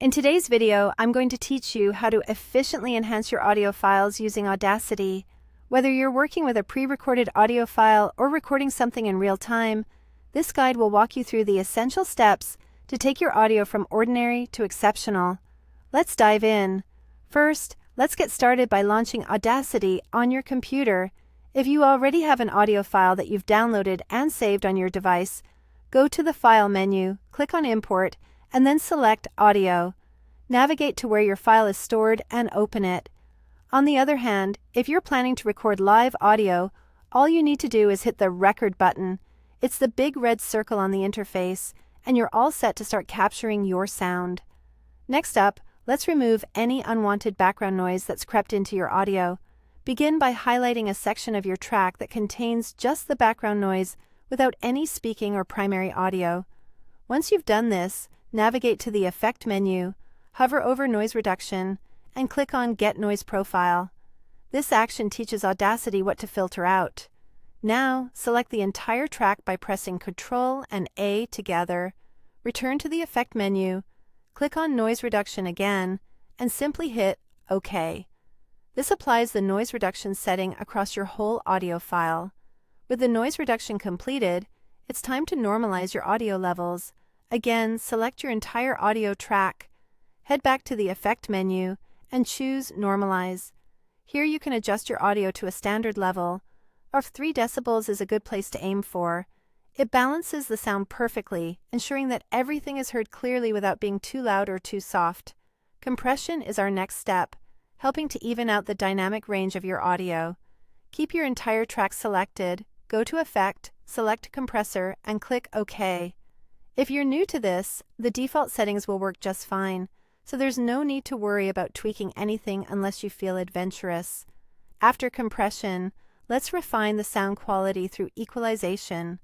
In today's video, I'm going to teach you how to efficiently enhance your audio files using Audacity. Whether you're working with a pre-recorded audio file or recording something in real time, this guide will walk you through the essential steps to take your audio from ordinary to exceptional. Let's dive in. First, let's get started by launching Audacity on your computer. If you already have an audio file that you've downloaded and saved on your device, go to the File menu, click on Import, and then select Audio. Navigate to where your file is stored and open it. On the other hand, if you're planning to record live audio, all you need to do is hit the Record button. It's the big red circle on the interface, and you're all set to start capturing your sound. Next up, let's remove any unwanted background noise that's crept into your audio. Begin by highlighting a section of your track that contains just the background noise without any speaking or primary audio. Once you've done this, navigate to the Effect menu, hover over Noise Reduction, and click on Get Noise Profile. This action teaches Audacity what to filter out. Now, select the entire track by pressing Ctrl and A together. Return to the Effect menu, click on Noise Reduction again, and simply hit OK. This applies the noise reduction setting across your whole audio file. With the noise reduction completed, it's time to normalize your audio levels. Again, select your entire audio track. Head back to the Effect menu and choose Normalize. Here you can adjust your audio to a standard level. Of 3 decibels is a good place to aim for. It balances the sound perfectly, ensuring that everything is heard clearly without being too loud or too soft. Compression is our next step, helping to even out the dynamic range of your audio. Keep your entire track selected, go to Effect, select Compressor, and click OK. If you're new to this, the default settings will work just fine, so there's no need to worry about tweaking anything unless you feel adventurous. After compression, let's refine the sound quality through equalization.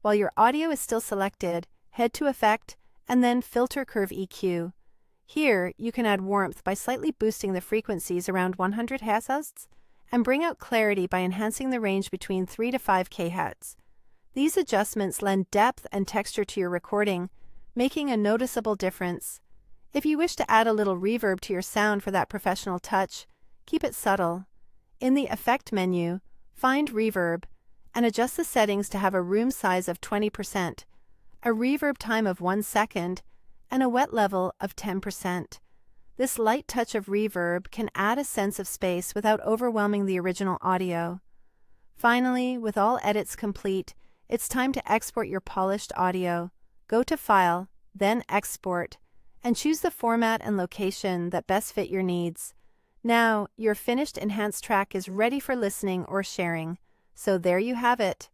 While your audio is still selected, head to Effect and then Filter Curve EQ. Here, you can add warmth by slightly boosting the frequencies around 100 Hz and bring out clarity by enhancing the range between 3 to 5 kHz. These adjustments lend depth and texture to your recording, making a noticeable difference. If you wish to add a little reverb to your sound for that professional touch, keep it subtle. In the Effect menu, find Reverb and adjust the settings to have a room size of 20%, a reverb time of 1 second, and a wet level of 10%. This light touch of reverb can add a sense of space without overwhelming the original audio. Finally, with all edits complete, it's time to export your polished audio. Go to File, then Export, and choose the format and location that best fit your needs. Now, your finished enhanced track is ready for listening or sharing. So there you have it.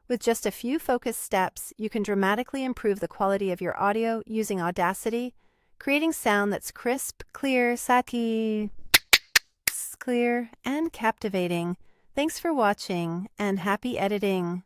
With just a few focused steps, you can dramatically improve the quality of your audio using Audacity, creating sound that's crisp, clear, clear, and captivating. Thanks for watching, and happy editing.